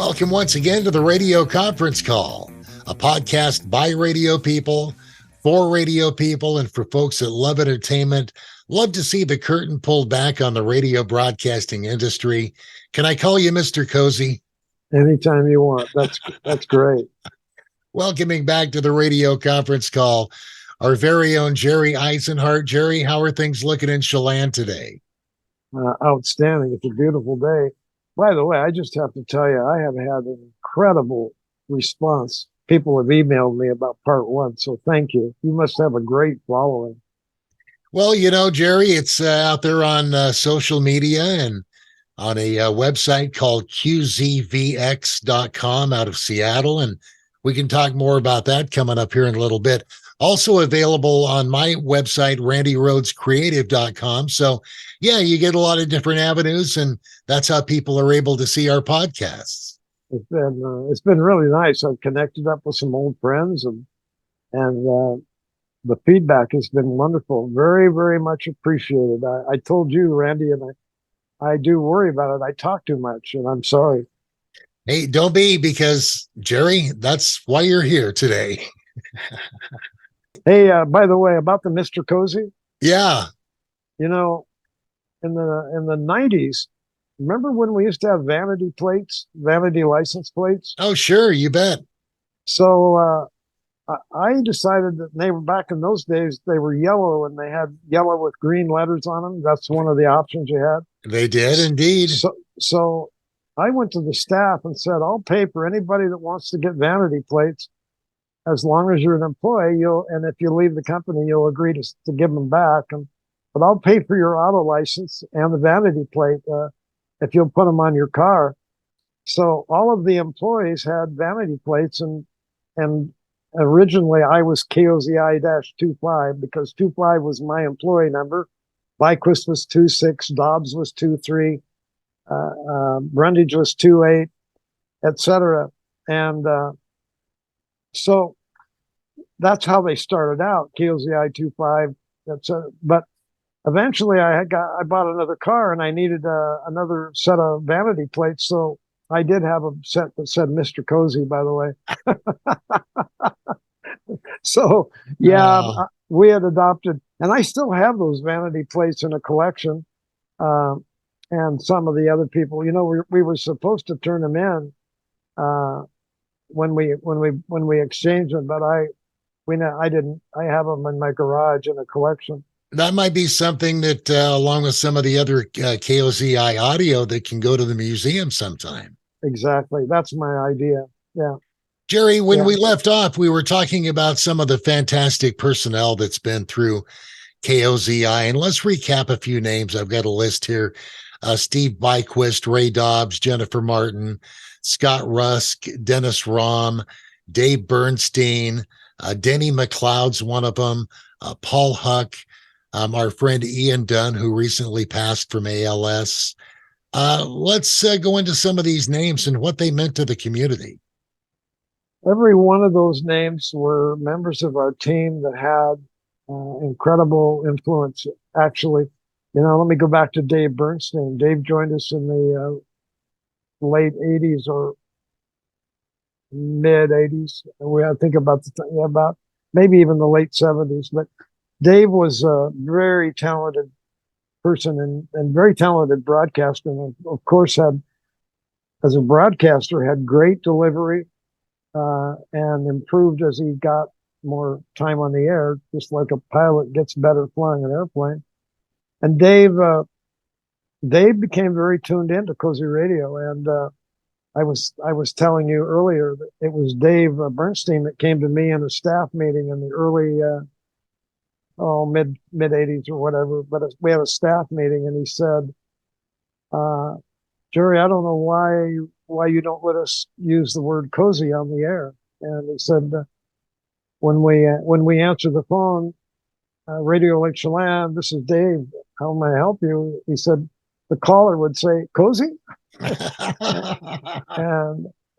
Welcome once again to the Radio Conference Call, a podcast by radio people, for radio people, and for folks that love entertainment, love to see the curtain pulled back on the radio broadcasting industry. Can I call you Mr. KOZI? Anytime you want. That's great. Welcoming back to the Radio Conference Call, our very own Jerry Isenhart. Jerry, how are things looking in Chelan today? Outstanding. It's a beautiful day. By the way, I just have to tell you, I have had an incredible response. People have emailed me about part one, so thank you. You must have a great following. Well, you know, Jerry, it's out there on social media and on a website called QZVX.com out of Seattle, and we can talk more about that coming up here in a little bit. Also available on my website, RandyRoadzCreative.com. So, yeah, you get a lot of different avenues, and that's how people are able to see our podcasts. It's been really nice. I've connected up with some old friends, and the feedback has been wonderful. Very, very much appreciated. I told you, Randy, and I do worry about it. I talk too much, and I'm sorry. Hey, don't be, because, Jerry, that's why you're here today. Hey, by the way, about the Mr. KOZI. Yeah. You know, in the 90s, remember when we used to have vanity license plates? Oh, sure, you bet. So I decided that they were, back in those days, they were yellow, and they had yellow with green letters on them. That's one of the options you had. They did indeed. So I went to the staff and said, I'll pay for anybody that wants to get vanity plates, as long as you're an employee, and if you leave the company, you'll agree to give them back. But I'll pay for your auto license and the vanity plate if you'll put them on your car. So all of the employees had vanity plates, and originally I was KOZI-25 because 25 was my employee number. Byquist was 26, Dobbs was 23, Brundage was 28, etc. And so that's how they started out, KOZI-25. But eventually I bought another car, and I needed another set of vanity plates. So I did have a set that said Mr. KOZI, by the way. So yeah, we had adopted, and I still have those vanity plates in a collection. And some of the other people, you know, we were supposed to turn them in when we exchanged them, but I didn't. I have them in my garage in a collection. That might be something that, along with some of the other KOZI audio, that can go to the museum sometime. Exactly. That's my idea. Yeah. Jerry, when we left off, we were talking about some of the fantastic personnel that's been through KOZI, and let's recap a few names. I've got a list here. Steve Byquist, Ray Dobbs, Jennifer Martin, Scott Rusk, Dennis Rahm, Dave Bernstein, Denny McLeod's one of them, Paul Huck, our friend Ian Dunn, who recently passed from ALS. Let's go into some of these names and what they meant to the community. Every one of those names were members of our team that had incredible influence. Actually, you know, let me go back to Dave Bernstein. Dave joined us in the late 80s or mid 80s. I think about maybe even the late 70s. But Dave was a very talented person and very talented broadcaster. And of course, as a broadcaster, had great delivery and improved as he got more time on the air, just like a pilot gets better flying an airplane. And Dave became very tuned into KOZI Radio. And I was telling you earlier that it was Dave Bernstein that came to me in a staff meeting in the early mid 80s or whatever. But we had a staff meeting, and he said, Jerry, I don't know why you don't let us use the word KOZI on the air. And he said, when we answer the phone, Radio Lake Chelan, this is Dave. How may I help you? He said, the caller would say, KOZI?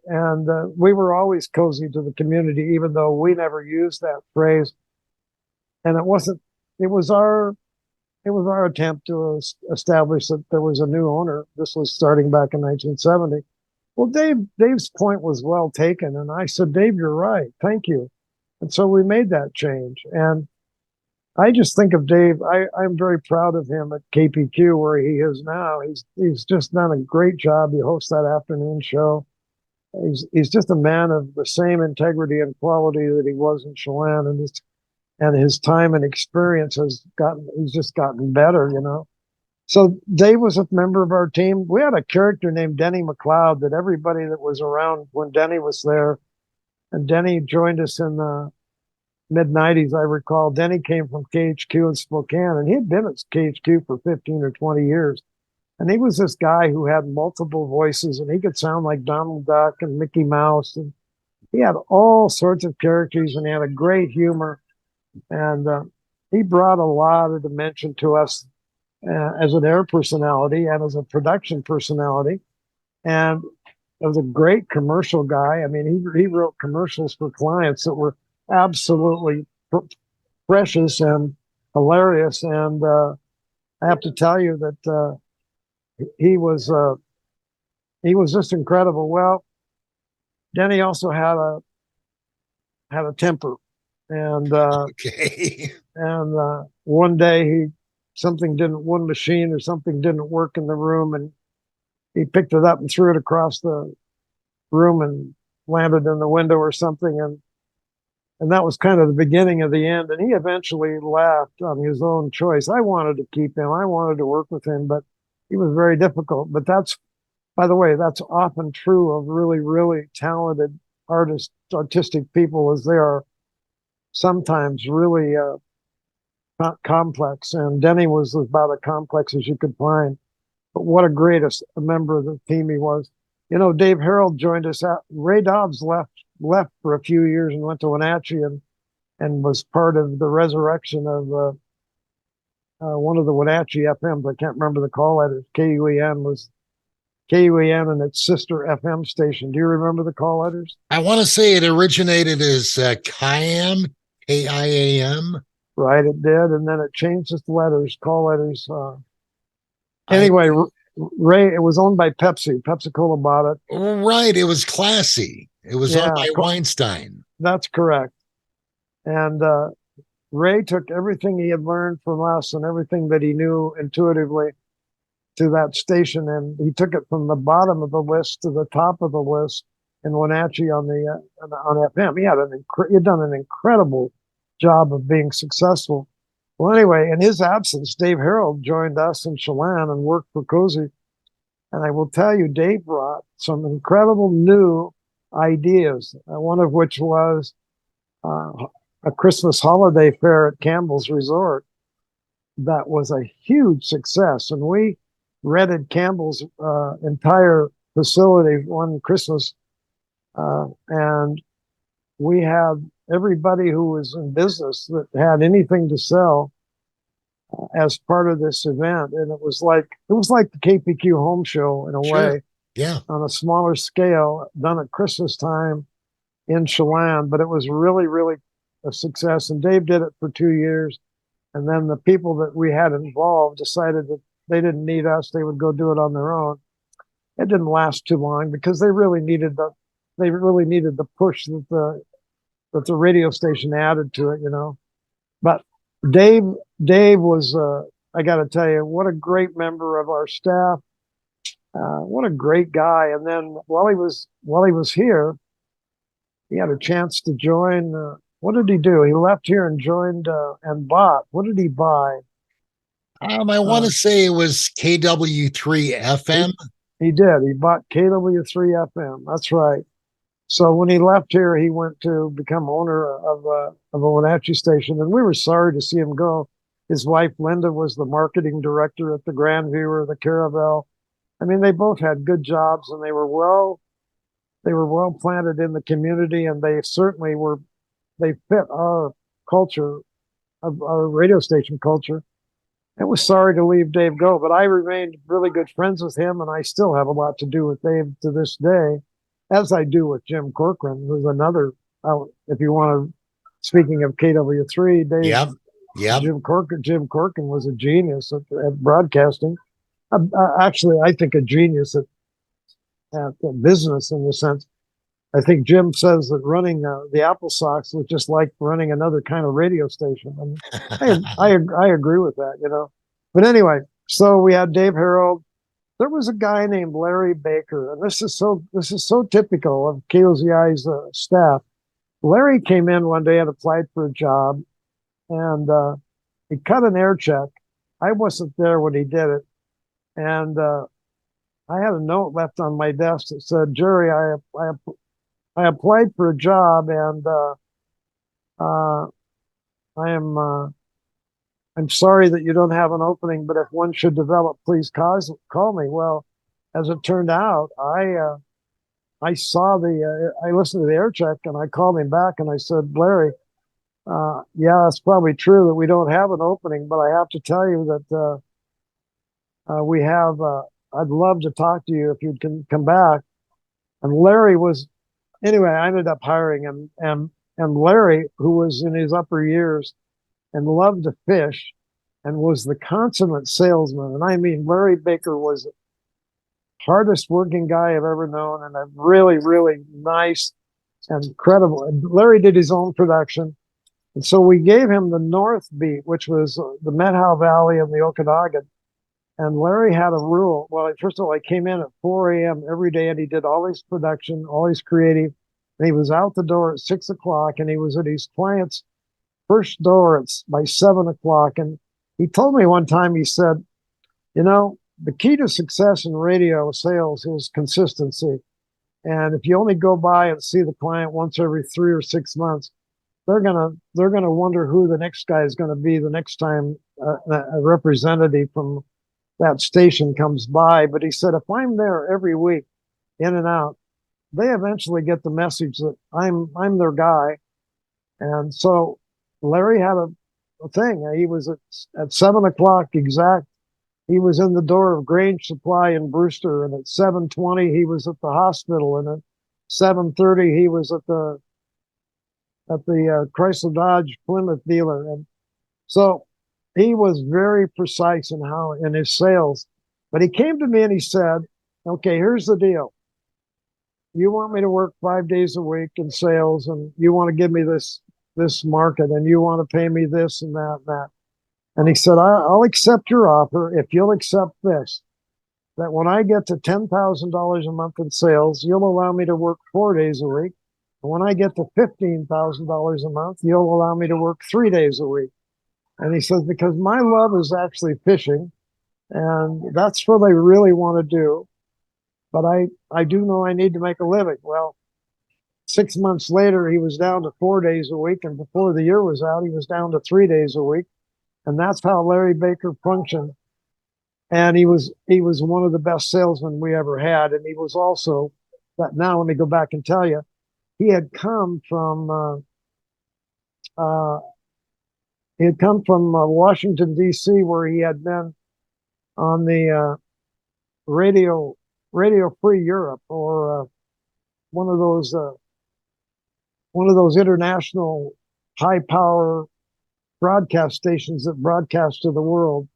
and we were always KOZI to the community, even though we never used that phrase. And it was our attempt to establish that there was a new owner. This was starting back in 1970. Well, Dave's point was well taken. And I said, Dave, you're right. Thank you. And so we made that change. And I just think of Dave. I'm very proud of him at KPQ where he is now. He's just done a great job. He hosts that afternoon show. He's just a man of the same integrity and quality that he was in Chelan, and his time and experience he's just gotten better, you know. So Dave was a member of our team. We had a character named Denny McLeod that everybody that was around when Denny was there, and Denny joined us in the mid-90s, I recall. Denny came from KHQ in Spokane, and he had been at KHQ for 15 or 20 years. And he was this guy who had multiple voices, and he could sound like Donald Duck and Mickey Mouse. And he had all sorts of characters, and he had a great humor. And he brought a lot of dimension to us as an air personality and as a production personality. And it was a great commercial guy. I mean, he wrote commercials for clients that were absolutely precious and hilarious. And I have to tell you that he was just incredible. Well, Denny also had a temper, and Okay. and one day one machine or something didn't work in the room, and he picked it up and threw it across the room and landed in the window or something, and that was kind of the beginning of the end. And he eventually left on his own choice. I wanted to keep him. I wanted to work with him, but he was very difficult. But by the way, that's often true of really, really talented artistic people, as they are sometimes really complex. And Denny was about as complex as you could find. But what a greatest member of the team he was. You know, Dave Harold joined us out. Ray Dobbs left for a few years and went to Wenatchee and was part of the resurrection of one of the Wenatchee FMs. I can't remember the call letters. KUEN and its sister FM station. Do you remember the call letters? I want to say it originated as KIAM, KIAM. Right, it did, and then it changed its letters, call letters. Anyway, Ray, it was owned by Pepsi. Pepsi-Cola bought it. Right, it was classy. It was owned by Weinstein. That's correct. And Ray took everything he had learned from us and everything that he knew intuitively to that station, and he took it from the bottom of the list to the top of the list in Wenatchee on FM. He had done an incredible job of being successful. Well, anyway, in his absence, Dave Harold joined us in Chelan and worked for KOZI. And I will tell you, Dave brought some incredible new ideas, one of which was a Christmas holiday fair at Campbell's Resort that was a huge success. And we rented Campbell's entire facility one Christmas, and we had everybody who was in business that had anything to sell as part of this event. And it was like the KPQ home show in a way, on a smaller scale, done at Christmas time in Chelan. But it was really, really a success. And Dave did it for 2 years. And then the people that we had involved decided that they didn't need us. They would go do it on their own. It didn't last too long because they really needed the push that the radio station added to it, you know. But Dave was, I got to tell you, what a great member of our staff. What a great guy. And then while he was here, he had a chance to join. What did he do? He left here and joined and bought. What did he buy? I want to say it was KW3 FM. He did. He bought KW3 FM. That's right. So when he left here, he went to become owner of a Wenatchee station, and we were sorry to see him go. His wife, Linda, was the marketing director at the Grand Viewer, the Caravel. I mean, they both had good jobs, and they were well planted in the community, and they certainly they fit our culture, of our radio station culture. I was sorry to leave Dave go, but I remained really good friends with him, and I still have a lot to do with Dave to this day, as I do with Jim Corcoran, who's another, if you want to, speaking of KW3, Dave, Jim Corcoran was a genius at broadcasting. Actually, I think a genius at the business in the sense. I think Jim says that running the Apple Sox was just like running another kind of radio station. And I agree with that, you know. But anyway, so we had Dave Harold. There was a guy named Larry Baker, and this is so typical of KOZI's staff. Larry came in one day and applied for a job, and he cut an air check. I wasn't there when he did it, and I had a note left on my desk that said, "Jerry, I applied for a job, and uh, I'm sorry that you don't have an opening, but if one should develop, please call me." Well, as it turned out, I saw I listened to the air check, and I called him back and I said, "Larry, yeah, it's probably true that we don't have an opening, but I have to tell you that we have. I'd love to talk to you if you'd come back." And Larry was, anyway, I ended up hiring him, and Larry, who was in his upper years and loved to fish and was the consummate salesman. And I mean, Larry Baker was the hardest working guy I've ever known, and a really, really nice and credible. And Larry did his own production. And so we gave him the North Beat, which was the Methow Valley and the Okanagan. And Larry had a rule. Well, first of all, I came in at 4 a.m. every day, and he did all his production, all his creative. And he was out the door at 6 o'clock, and he was at his client's first door by 7 o'clock. And he told me one time, he said, "You know, the key to success in radio sales is consistency. And if you only go by and see the client once every 3 or 6 months, they're gonna wonder who the next guy is going to be the next time a representative from that station comes by." But he said, if I'm there every week, in and out, they eventually get the message that I'm their guy. And so Larry had a thing. He was at 7 o'clock exact. He was in the door of Grange Supply in Brewster, and at 7:20 he was at the hospital, and at 7:30 he was at the Chrysler Dodge Plymouth dealer. And so he was very precise in his sales. But he came to me and he said, "Okay, here's the deal. You want me to work 5 days a week in sales, and you want to give me this market, and you want to pay me this and that and that." And he said, "I'll accept your offer if you'll accept this, that when I get to $10,000 a month in sales, you'll allow me to work 4 days a week. And when I get to $15,000 a month, you'll allow me to work 3 days a week." And he says, "Because my love is actually fishing, and that's what I really want to do. But I do know I need to make a living." Well, 6 months later, he was down to 4 days a week. And before the year was out, he was down to 3 days a week. And that's how Larry Baker functioned. And he was one of the best salesmen we ever had. And he was also, but now let me go back and tell you, he had come from Washington, D.C., where he had been on the Radio Free Europe, or one of those international high power broadcast stations that broadcast to the world.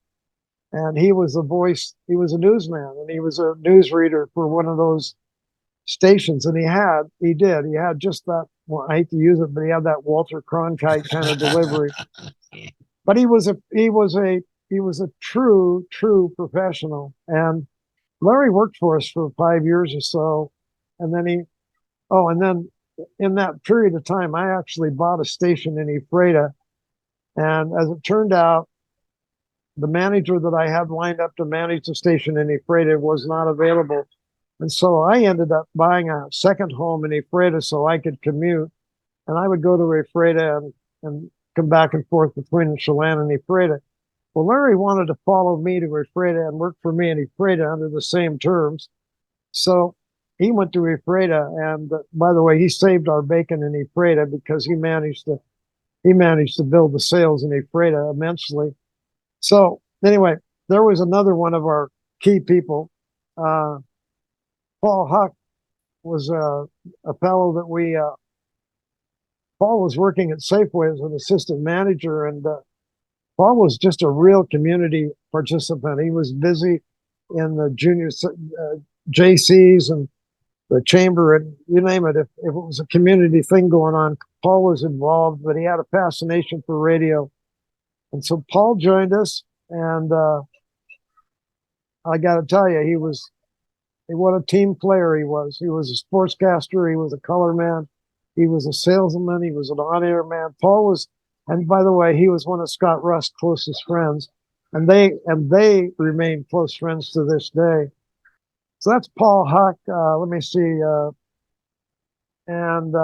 And he was a newsman, and he was a newsreader for one of those stations. And he had just that, well, I hate to use it, but he had that Walter Cronkite kind of delivery. But he was a true professional. And Larry worked for us for 5 years or so. And then in that period of time, I actually bought a station in Ephrata. And as it turned out, the manager that I had lined up to manage the station in Ephrata was not available. And so I ended up buying a second home in Ephrata so I could commute. And I would go to Ephrata and come back and forth between Chelan and Ephrata. Well, Larry wanted to follow me to Ephrata and work for me in Ephrata under the same terms. So he went to Ephrata, and by the way, he saved our bacon in Ephrata because he managed to build the sales in Ephrata immensely. So anyway, there was another one of our key people. Paul Huck was a fellow that Paul was working at Safeway as an assistant manager, and Paul was just a real community participant. He was busy in the junior JCs and the chamber, and you name it. If it was a community thing going on, Paul was involved, but he had a fascination for radio. And so Paul joined us, and I got to tell you, what a team player he was. He was a sportscaster. He was a color man. He was a salesman. He was an on-air man. Paul was, and by the way, he was one of Scott Rust's closest friends, and they remain close friends to this day. So that's Paul Huck. Let me see. And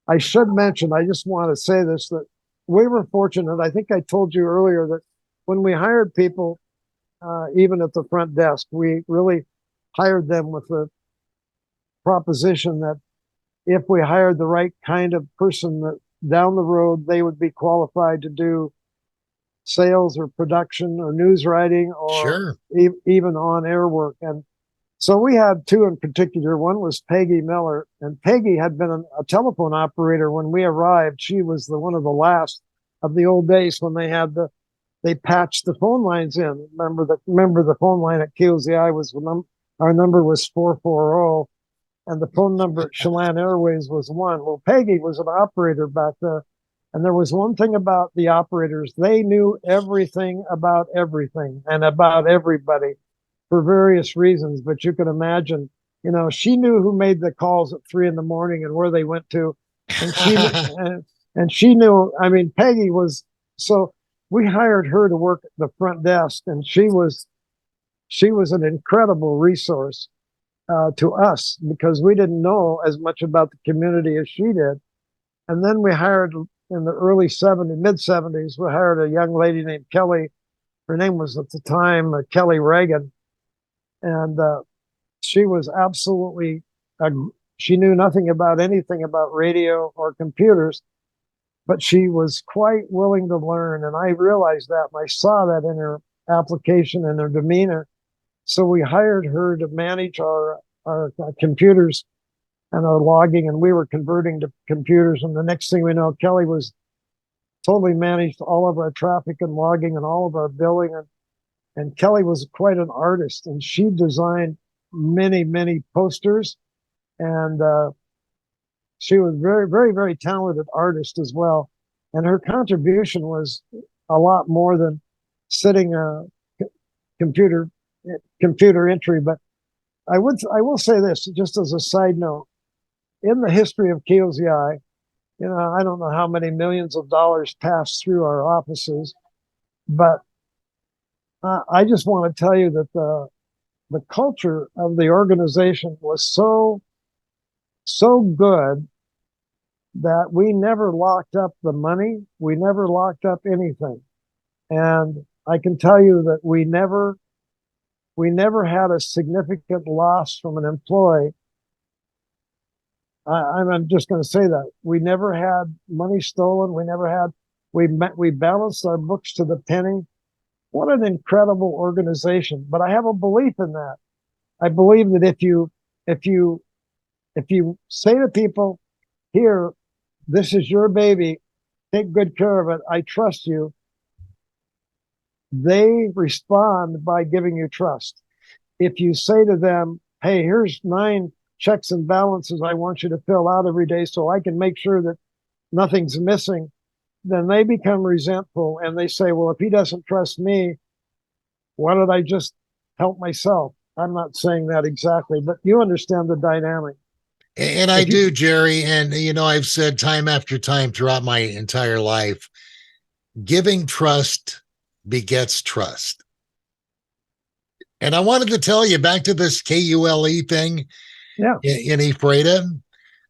I should mention, I just want to say this, that we were fortunate. I think I told you earlier that when we hired people, even at the front desk, we really hired them with the proposition that if we hired the right kind of person, that down the road they would be qualified to do sales or production or news writing or even on-air work. And so we had two in particular. One was Peggy Miller, and Peggy had been a telephone operator when we arrived. She was one of the last of the old days when they patched the phone lines in. Remember the phone line at KOZI was our number was 440, and the phone number at Chelan Airways was 1. Well, Peggy was an operator back there, and there was one thing about the operators: they knew everything about everything and about everybody, for various reasons. But you can imagine, she knew who made the calls at 3 a.m. and where they went to. And she knew, I mean, Peggy was, so we hired her to work at the front desk, and she was an incredible resource to us because we didn't know as much about the community as she did. And then we hired in the mid-70s, we hired a young lady named Kelly. Her name was at the time Kelly Reagan. And she was absolutely, she knew nothing about anything about radio or computers, but she was quite willing to learn. And I realized that, and I saw that in her application and her demeanor. So we hired her to manage our computers and our logging, and we were converting to computers. And the next thing we know, Kelly was totally managed all of our traffic and logging and all of our billing. And Kelly was quite an artist, and she designed many, many posters. And she was very, very, very talented artist as well. And her contribution was a lot more than sitting computer entry. But I will say this, just as a side note, in the history of KOZI, I don't know how many millions of dollars passed through our offices, but I just want to tell you that the culture of the organization was so good that we never locked up the money. We never locked up anything. And I can tell you that we never had a significant loss from an employee. I'm just going to say that. We never had money stolen. We balanced our books to the penny. What an incredible organization. But I have a belief in that. I believe that if you say to people, here, this is your baby, take good care of it, I trust you, they respond by giving you trust. If you say to them, hey, here's 9 checks and balances I want you to fill out every day so I can make sure that nothing's missing, then they become resentful and they say, well, if he doesn't trust me, why don't I just help myself? I'm not saying that exactly, but you understand the dynamic. And I do, Jerry. And, I've said time after time throughout my entire life, giving trust begets trust. And I wanted to tell you, back to this KULE thing in Ephrata,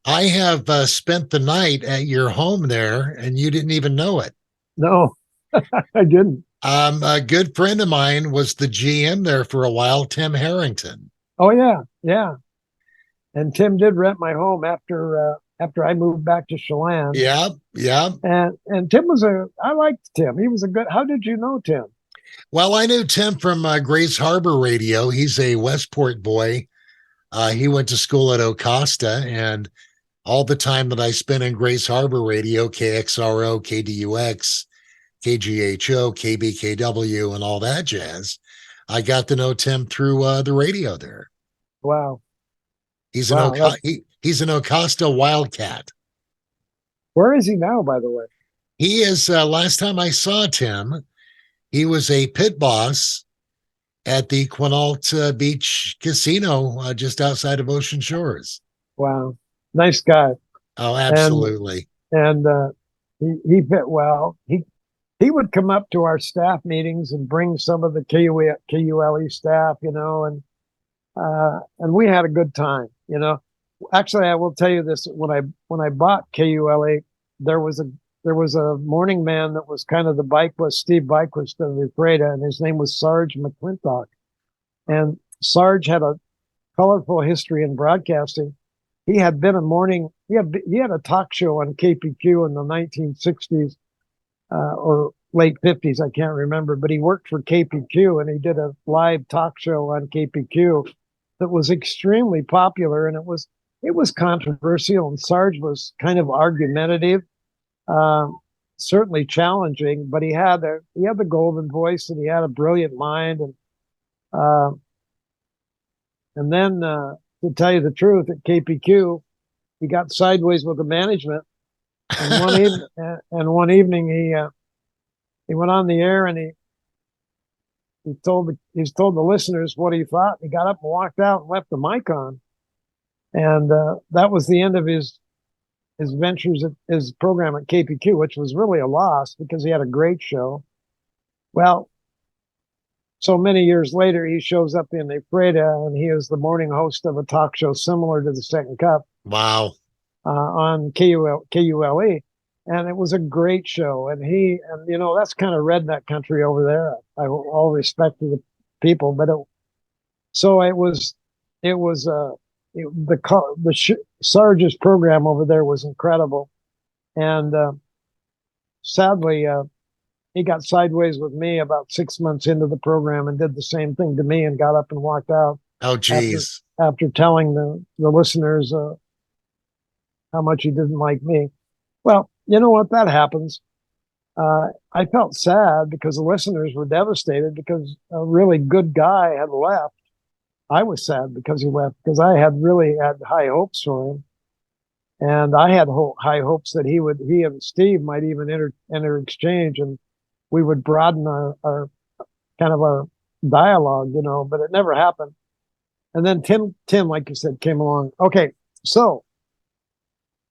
I have spent the night at your home there, and you didn't even know it. No, I didn't. A good friend of mine was the GM there for a while, Tim Harrington. Oh, yeah. And Tim did rent my home after I moved back to Chelan. Yeah. And Tim I liked Tim. He was how did you know Tim? Well, I knew Tim from Grace Harbor Radio. He's a Westport boy. He went to school at Ocosta, and all the time that I spent in Grace Harbor Radio, KXRO, KDUX, KGHO, KBKW, and all that jazz, I got to know Tim through the radio there. Wow. He's Wow. he's an Acosta Wildcat. Where is he now, by the way? He is, last time I saw Tim, he was a pit boss at the Quinault Beach Casino just outside of Ocean Shores. Wow. Nice guy. Oh, absolutely. And he fit well. He would come up to our staff meetings and bring some of the KULE staff, and we had a good time, Actually, I will tell you this: when I bought KULE, there was a morning man that was kind of the Steve Byquist of the Freda, and his name was Sarge McClintock. And Sarge had a colorful history in broadcasting. He had been he had a talk show on KPQ in the 1960s or late 50s, I can't remember, but he worked for KPQ and he did a live talk show on KPQ that was extremely popular, and it was controversial, and Sarge was kind of argumentative, certainly challenging, but he had the golden voice and he had a brilliant mind, and then to tell you the truth, at KPQ he got sideways with the management, and one evening he went on the air and he told the listeners what he thought. He got up and walked out and left the mic on. And that was the end of his ventures at his program at KPQ, which was really a loss because he had a great show. Well, so many years later, he shows up in the Freda and he is the morning host of a talk show similar to the Second Cup. Wow. On KULE. And it was a great show. And that's kind of redneck country over there. All respect to the people, but Sarge's program over there was incredible. And sadly, he got sideways with me about 6 months into the program and did the same thing to me and got up and walked out. Oh, geez. After telling the listeners how much he didn't like me. Well, you know what? That happens. I felt sad because the listeners were devastated because a really good guy had left. I was sad because he left because I had really had high hopes for him. And I had high hopes that he and Steve might even enter exchange and we would broaden our kind of our dialogue, but it never happened. And then Tim, like you said, came along. Okay. So,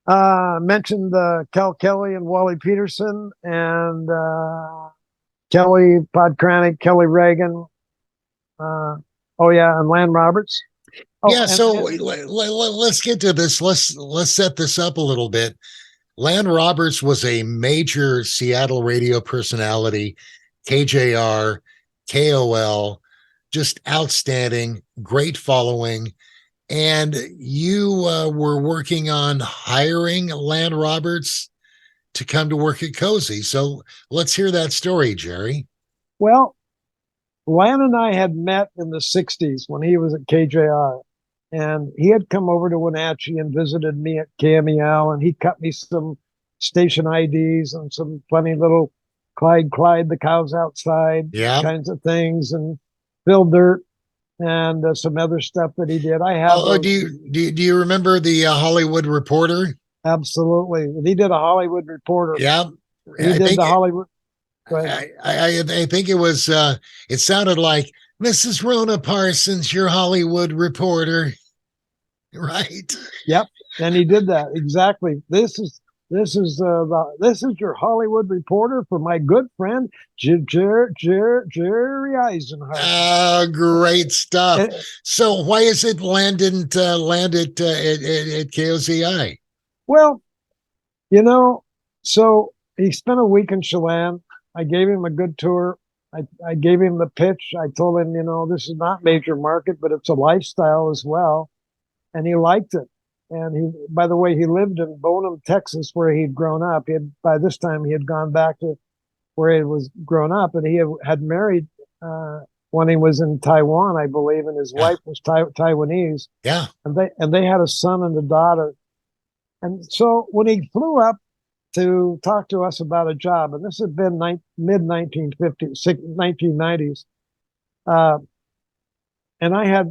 mentioned Cal Kelly and Wally Peterson and Kelly Podkranic, Kelly Reagan. And Lan Roberts. Let's get to this. Let's set this up a little bit. Lan Roberts was a major Seattle radio personality, KJR, KOL, just outstanding, great following. And you were working on hiring Lan Roberts to come to work at KOZI. So let's hear that story, Jerry. Well, Lan and I had met in the 60s when he was at KJR. And he had come over to Wenatchee and visited me at KMEL. And he cut me some station IDs and some funny little Clyde the cows outside kinds of things. And Phil Dirt. And some other stuff that he did. I have. Do you remember the Hollywood Reporter? Absolutely, he did a Hollywood Reporter. Yeah, he did the Hollywood. I think it was. It sounded like Mrs. Rona Parsons, your Hollywood Reporter, right? Yep, and he did that exactly. This is your Hollywood Reporter for my good friend Jerry Isenhart. Great stuff. So why is it land at KOZI? Well, so he spent a week in Chelan. I gave him a good tour. I gave him the pitch. I told him, this is not major market, but it's a lifestyle as well. And he liked it. And by the way, he lived in Bonham, Texas, where he'd grown up. By this time, he had gone back to where he was grown up, and he had married when he was in Taiwan, I believe, and his wife was Taiwanese. Yeah, and they had a son and a daughter. And so when he flew up to talk to us about a job, and this had been mid 1950s, 1990s, and I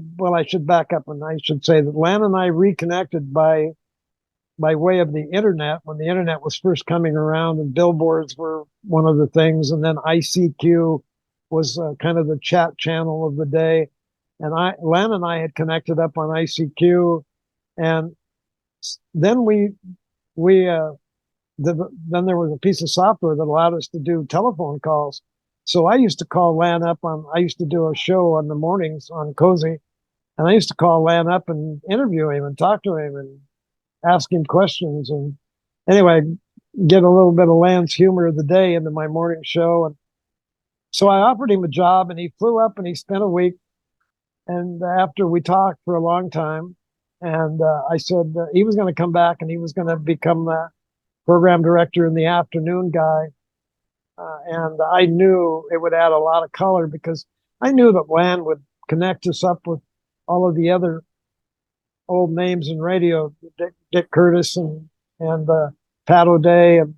should back up and I should say that Lan and I reconnected by way of the internet when the internet was first coming around and billboards were one of the things. And then ICQ was kind of the chat channel of the day. And Lan and I had connected up on ICQ, and then then there was a piece of software that allowed us to do telephone calls. So I used to call Lan up I used to do a show on the mornings on KOZI, and I used to call Lan up and interview him and talk to him and ask him questions. And anyway, get a little bit of Lan's humor of the day into my morning show. And so I offered him a job, and he flew up and he spent a week. And after we talked for a long time, and I said he was going to come back and he was going to become the program director and the afternoon guy. And I knew it would add a lot of color because I knew that Lan would connect us up with all of the other old names in radio, Dick Curtis and Pat O'Day and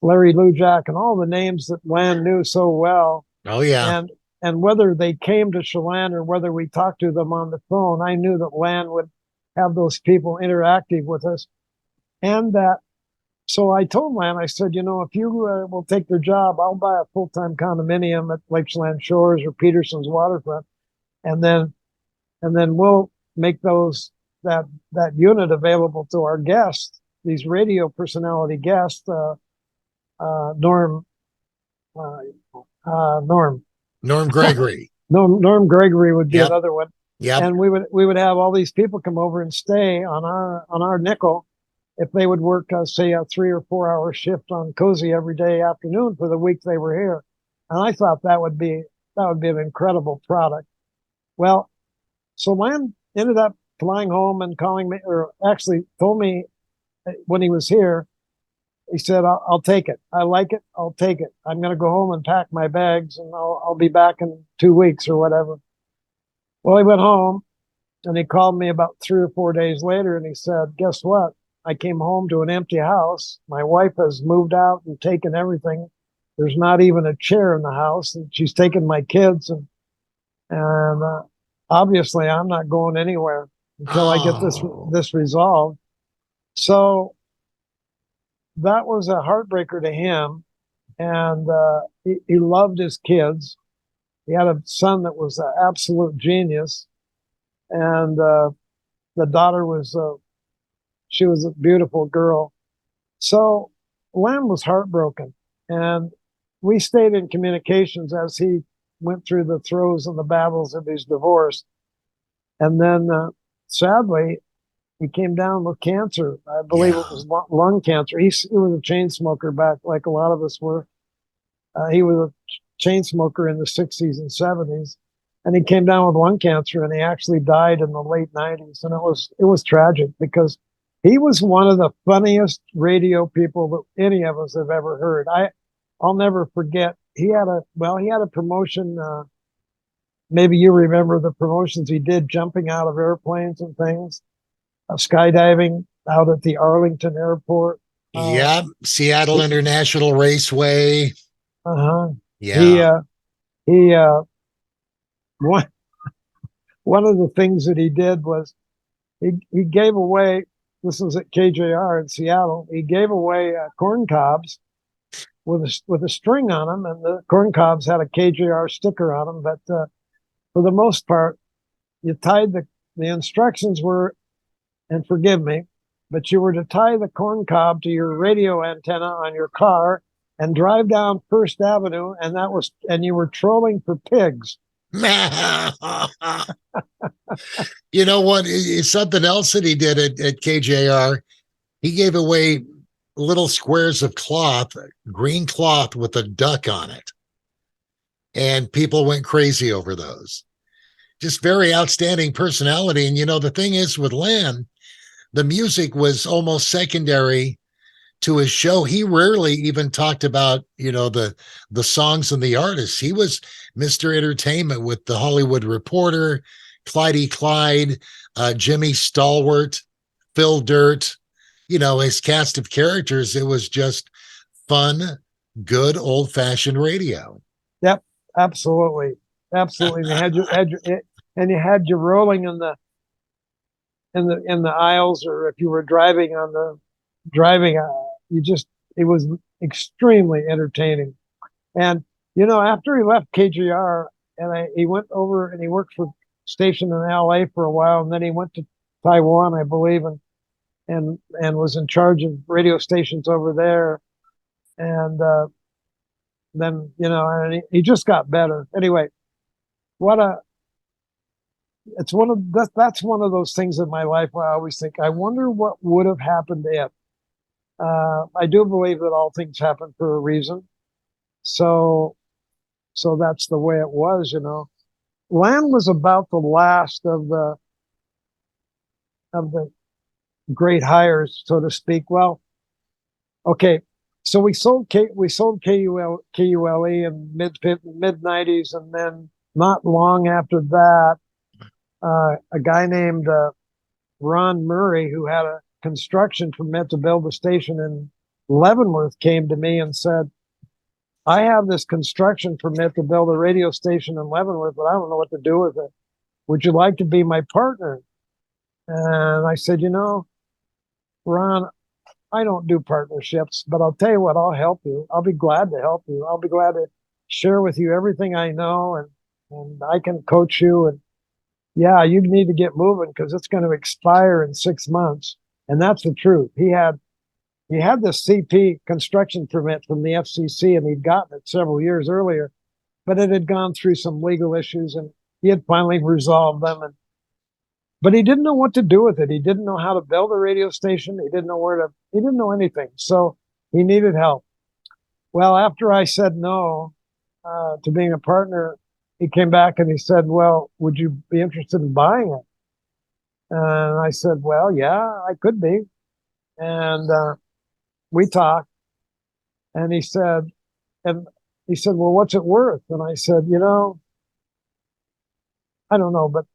Larry Lujak and all the names that Lan knew so well. Oh, yeah. And whether they came to Chelan or whether we talked to them on the phone, I knew that Lan would have those people interactive with us. And so I told Lan, I said, if you will take their job, I'll buy a full-time condominium at Lake Chelan Shores or Peterson's waterfront. And then we'll make that unit available to our guests, these radio personality guests, Norm Gregory. Norm Gregory would be another one. Yeah. And we would have all these people come over and stay on our nickel if they would work, say, a 3 or 4 hour shift on KOZI every day afternoon for the week they were here. And I thought that would be an incredible product. Well, so Lan ended up flying home and calling me, or actually told me when he was here, he said, I'll take it. I like it. I'll take it. I'm going to go home and pack my bags, and I'll be back in 2 weeks or whatever. Well, he went home and he called me about 3 or 4 days later, and he said, guess what? I came home to an empty house. My wife has moved out and taken everything. There's not even a chair in the house, and she's taken my kids. And obviously I'm not going anywhere until I get this resolved. So that was a heartbreaker to him. And he loved his kids. He had a son that was an absolute genius. And the daughter she was a beautiful girl. So Lan was heartbroken. And we stayed in communications as he went through the throes and the battles of his divorce. And then, sadly, he came down with cancer. I believe it was lung cancer. He was a chain smoker back, like a lot of us were. He was a chain smoker in the 60s and 70s. And he came down with lung cancer, and he actually died in the late 90s. And it was tragic because he was one of the funniest radio people that any of us have ever heard. I'll never forget. He had a promotion. Maybe you remember the promotions he did, jumping out of airplanes and things, skydiving out at the Arlington Airport. Seattle International Raceway. Yeah. One of the things that he did was he gave away. This was at KJR in Seattle. He gave away corn cobs with a string on them, and the corn cobs had a KJR sticker on them. But for the most part, you tied the instructions were, and forgive me, but you were to tie the corn cob to your radio antenna on your car and drive down First Avenue, and you were trolling for pigs. You know what? It's something else that he did at KJR. He gave away little squares of cloth, green cloth with a duck on it. And people went crazy over those. Just very outstanding personality. And, the thing is with Lan, the music was almost secondary to his show. He rarely even talked about, the songs and the artists. He was Mr. Entertainment with the Hollywood Reporter, Clydie Clyde, Jimmy Stalwart, Phil Dirt, his cast of characters. It was just fun, good old-fashioned radio. Yep, absolutely. Absolutely. and you had you rolling in the aisles, or if you were driving on the driving, it was extremely entertaining. And after he left KGR, and he went over and he worked for station in LA for a while, and then he went to Taiwan, I believe, and was in charge of radio stations over there. And then and he just got better. Anyway, that's one of those things in my life where I always think, I wonder what would have happened if. I do believe that all things happen for a reason. So that's the way it was, Land was about the last of the great hires, so to speak. Well, okay, so we sold KULE in mid '90s, and then not long after that, a guy named Ron Murray, who had a construction permit to build a station in Leavenworth, came to me and said, I have this construction permit to build a radio station in Leavenworth, but I don't know what to do with it. Would you like to be my partner? And I said, Ron, I don't do partnerships, but I'll tell you what, I'll help you. I'll be glad to help you. I'll be glad to share with you everything I know, and I can coach you. And yeah, you need to get moving because it's going to expire in 6 months. And that's the truth. He had this CP construction permit from the FCC, and he'd gotten it several years earlier, but it had gone through some legal issues, and he had finally resolved them. But he didn't know what to do with it. He didn't know how to build a radio station. He didn't know anything. So he needed help. Well, after I said no to being a partner, he came back and he said, well, would you be interested in buying it? And I said, well, yeah, I could be. And we talked, and he said, well, what's it worth? And I said, I don't know, but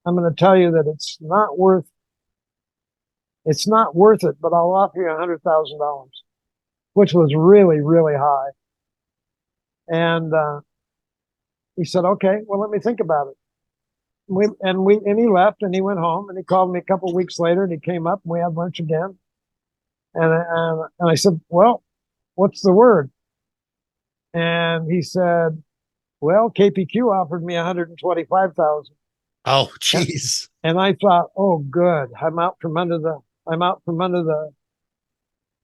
I'm going to tell you that it's not worth it, but I'll offer you $100,000, which was really, really high. And he said, okay, well, let me think about it. And he left, and he went home, and he called me a couple of weeks later, and he came up, and we had lunch again. And I said, well, what's the word? And he said, well, KPQ offered me $125,000. Oh, geez. And I thought, oh, good. I'm out from under the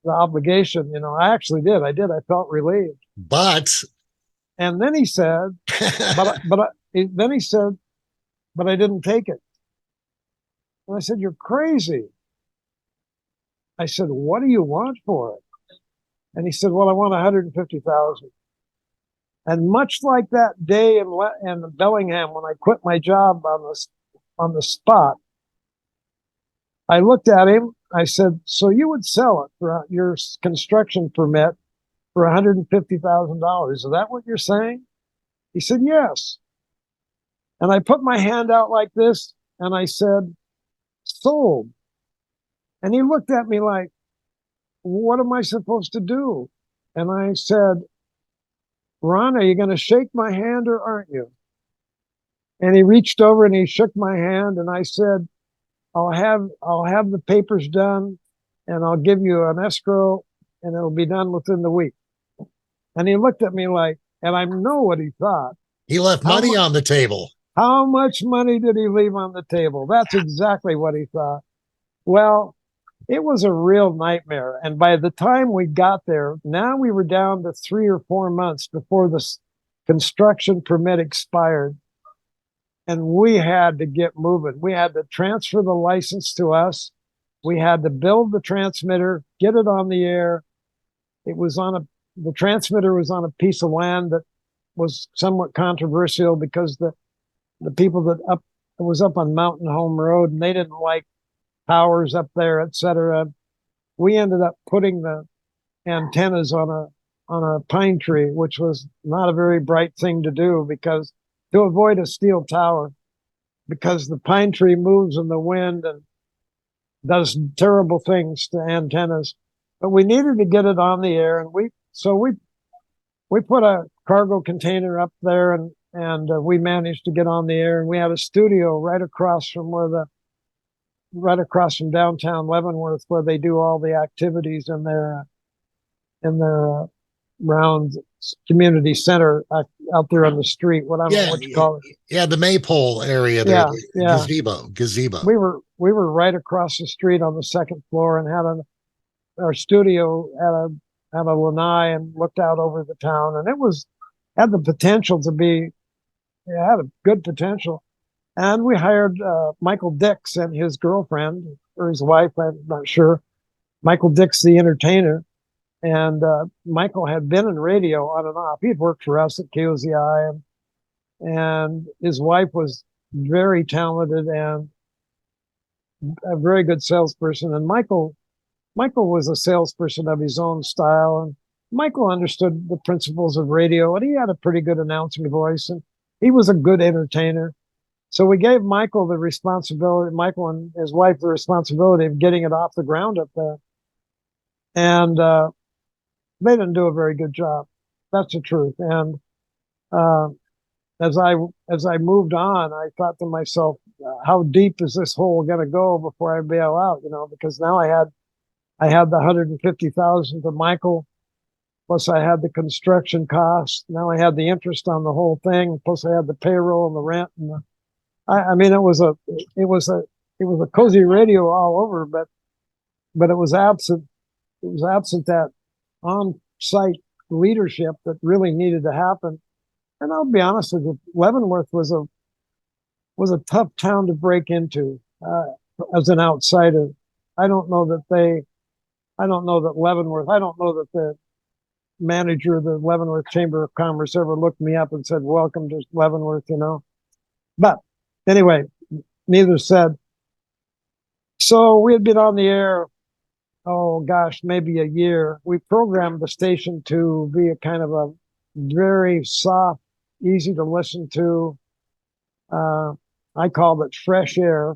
obligation. I actually did. I felt relieved. And then he said, then he said, but I didn't take it. And I said, you're crazy. I said, what do you want for it? And he said, well, I want $150,000. And much like that day in Bellingham, when I quit my job on the spot, I looked at him. I said, so you would sell it for your construction permit for $150,000. Is that what you're saying? He said, yes. And I put my hand out like this, and I said, sold. And he looked at me like, what am I supposed to do? And I said, Ron, are you going to shake my hand or aren't you? And he reached over and he shook my hand, and I said, I'll have the papers done, and I'll give you an escrow, and it'll be done within the week. And he looked at me like, and I know what he thought. He left money on the table. How much money did he leave on the table? That's exactly what he thought. Well, it was a real nightmare. And by the time we got there, now we were down to 3 or 4 months before the construction permit expired. And we had to get moving. We had to transfer the license to us. We had to build the transmitter, get it on the air. The transmitter was on a piece of land that was somewhat controversial because the people it was up on Mountain Home Road, and they didn't like powers up there, etc. We ended up putting the antennas on a pine tree, which was not a very bright thing to do, because to avoid a steel tower, because the pine tree moves in the wind and does terrible things to antennas. But we needed to get it on the air, and we put a cargo container up there, and and we managed to get on the air. And we had a studio right across from downtown Leavenworth, where they do all the activities in their round community center out there on the street. I don't know what you call it. Yeah, the maypole area there. Yeah. Gazebo. We were right across the street on the second floor, and had our studio had a lanai and looked out over the town, and had the potential to be. It had a good potential. And we hired Michael Dix and his girlfriend, or his wife, I'm not sure. Michael Dix, the entertainer. And Michael had been in radio on and off. He had worked for us at KOZI, and his wife was very talented and a very good salesperson. And Michael was a salesperson of his own style. And Michael understood the principles of radio, and he had a pretty good announcing voice, and he was a good entertainer. So we gave Michael and his wife the responsibility of getting it off the ground up there. And they didn't do a very good job. That's the truth. And as I moved on, I thought to myself, how deep is this hole going to go before I bail out? Because now I had the $150,000 to Michael, plus I had the construction costs. Now I had the interest on the whole thing. Plus I had the payroll and the rent. And it was a KOZI radio all over, but it was absent. It was absent that on-site leadership that really needed to happen. And I'll be honest with you, Leavenworth was a tough town to break into as an outsider. I don't know that the manager of the Leavenworth Chamber of Commerce ever looked me up and said, "Welcome to Leavenworth," But anyway, neither said. So we had been on the air, oh gosh, maybe a year. We programmed the station to be a kind of a very soft, easy to listen to. I called it fresh air.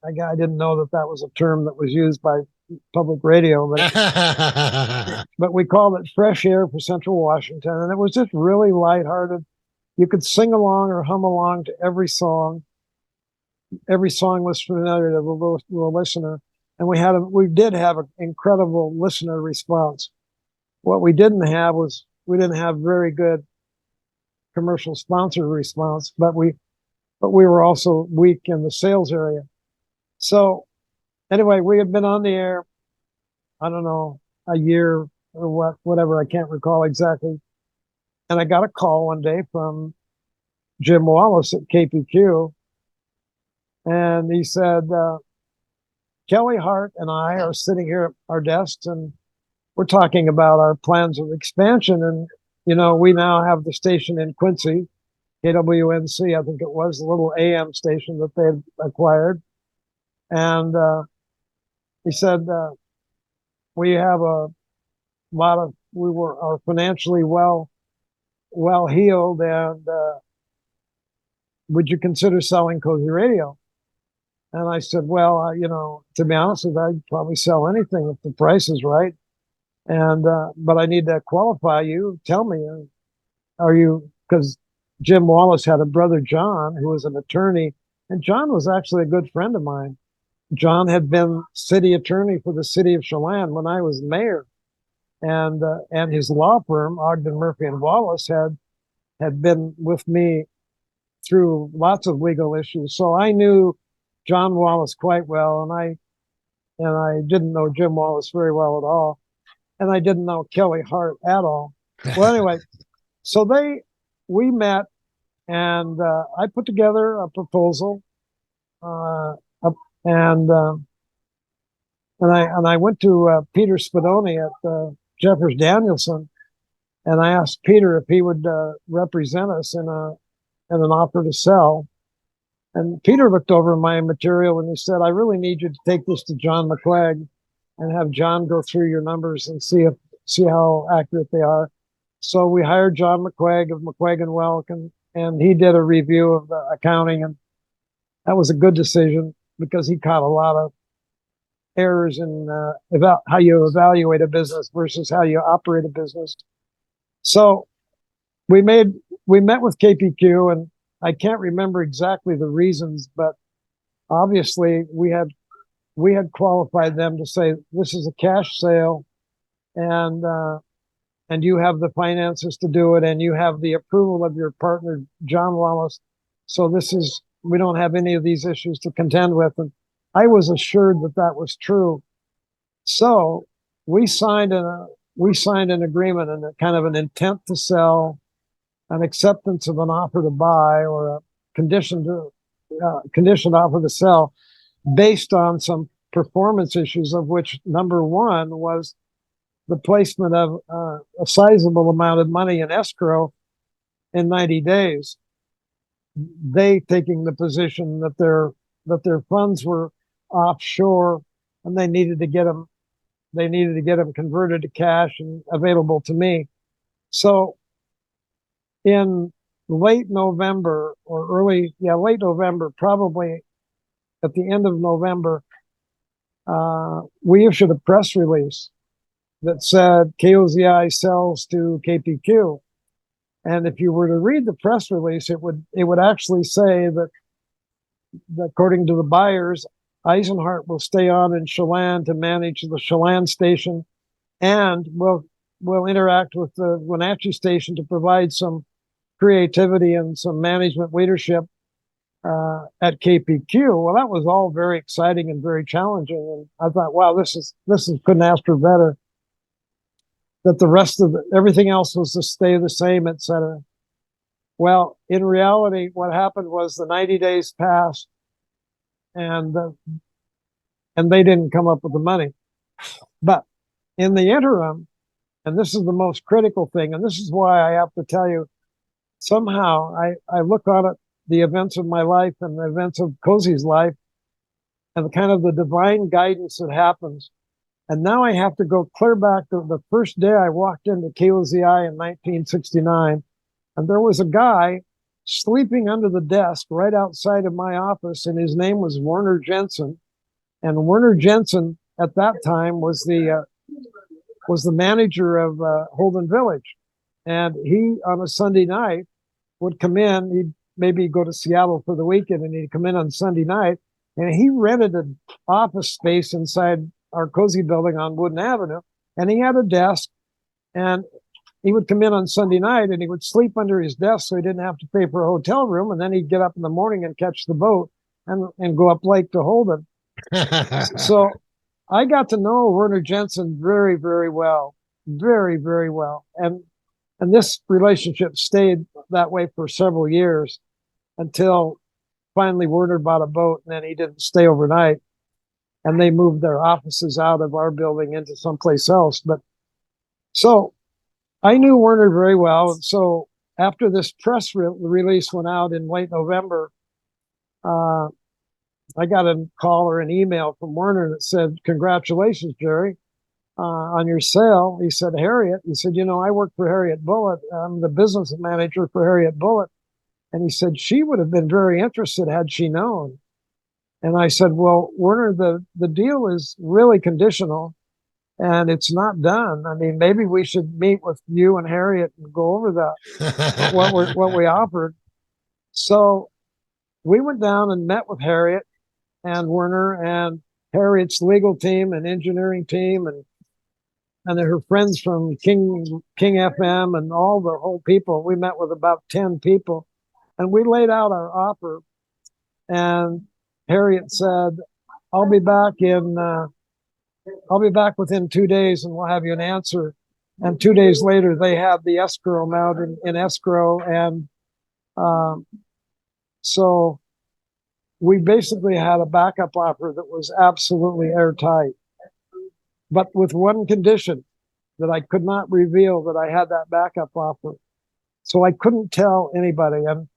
I didn't know that was a term that was used by public radio, but we called it fresh air for Central Washington. And it was just really lighthearted. You could sing along or hum along to every song. Every song was familiar to the listener. And we did have an incredible listener response. What we didn't have very good commercial sponsor response, but we were also weak in the sales area. So anyway, we had been on the air, I don't know, a year or whatever, I can't recall exactly. And I got a call one day from Jim Wallace at KPQ. And he said, Kelly Hart and I are sitting here at our desks, and we're talking about our plans of expansion. And, we now have the station in Quincy, KWNC, I think it was, the little AM station that they had acquired. And he said, we have we are financially well heeled, and would you consider selling KOZI Radio? And I said, well, to be honest with you, I'd probably sell anything if the price is right. And, but I need to qualify you. Tell me, because Jim Wallace had a brother, John, who was an attorney, and John was actually a good friend of mine. John had been city attorney for the city of Chelan when I was mayor. And his law firm, Ogden, Murphy and Wallace, had been with me through lots of legal issues. So I knew John Wallace quite well, and I didn't know Jim Wallace very well at all, and I didn't know Kelly Hart at all. Well, anyway, so we met, and I put together a proposal, and I went to Peter Spadoni at Jeffers Danielson, and I asked Peter if he would represent us in an offer to sell. And Peter looked over my material and he said, I really need you to take this to John McQuaig and have John go through your numbers and see how accurate they are. So we hired John McQuaig of McQuaig and Welk, and he did a review of the accounting, and that was a good decision because he caught a lot of errors in about how you evaluate a business versus how you operate a business. So we we met with KPQ, and I can't remember exactly the reasons, but obviously we had qualified them to say this is a cash sale, and you have the finances to do it, and you have the approval of your partner John Wallace. So we don't have any of these issues to contend with. And I was assured that that was true. So we signed an agreement and a kind of an intent to sell, an acceptance of an offer to buy, or a conditioned offer to sell, based on some performance issues, of which number one was the placement of a sizable amount of money in escrow in 90 days. They taking the position that their funds were offshore, and they needed to get them converted to cash and available to me. So in late November, probably at the end of November, we issued a press release that said KOZI sells to KPQ. And if you were to read the press release, it would actually say that according to the buyers, Isenhart will stay on in Chelan to manage the Chelan station, and will interact with the Wenatchee station to provide some creativity and some management leadership at KPQ. Well, that was all very exciting and very challenging. And I thought, wow, this is couldn't ask for better. That the rest of everything else was to stay the same, etc. Well, in reality, what happened was the 90 days passed, and they didn't come up with the money. But in the interim, and this is the most critical thing, and this is why I have to tell you, somehow I look on it, the events of my life and the events of KOZI's life, and kind of the divine guidance that happens. And now I have to go clear back to the first day I walked into KOZI in 1969, and there was a guy sleeping under the desk right outside of my office, and his name was Werner Jensen. And Werner Jensen at that time was the manager of Holden Village. And he, on a Sunday night, would come in. He'd maybe go to Seattle for the weekend, and he'd come in on Sunday night, and he rented an office space inside our KOZI building on Wooden Avenue. And he had a desk, and he would come in on Sunday night, and he would sleep under his desk so he didn't have to pay for a hotel room. And then he'd get up in the morning and catch the boat and go up lake to Holden. So I got to know Werner Jensen very, very well, very, very well. And this relationship stayed that way for several years, until finally Werner bought a boat, and then he didn't stay overnight, and they moved their offices out of our building into someplace else. But so I knew Werner very well. So after this press release went out in late November, I got a call or an email from Werner that said, "Congratulations, Jerry, on your sale." He said, "Harriet," he said, "I work for Harriet Bullitt. I'm the business manager for Harriet Bullitt." And he said, "She would have been very interested had she known." And I said, "Well, Werner, the deal is really conditional, and it's not done. I mean, maybe we should meet with you and Harriet and go over that, what we offered." So we went down and met with Harriet and Werner and Harriet's legal team and engineering team and her friends from King FM and all the whole people. We met with about 10 people, and we laid out our offer. And Harriet said, I'll be back within 2 days, and we'll have you an answer." And 2 days later, they had the escrow amount in escrow. And so we basically had a backup offer that was absolutely airtight, but with one condition, that I could not reveal that I had that backup offer. So I couldn't tell anybody. And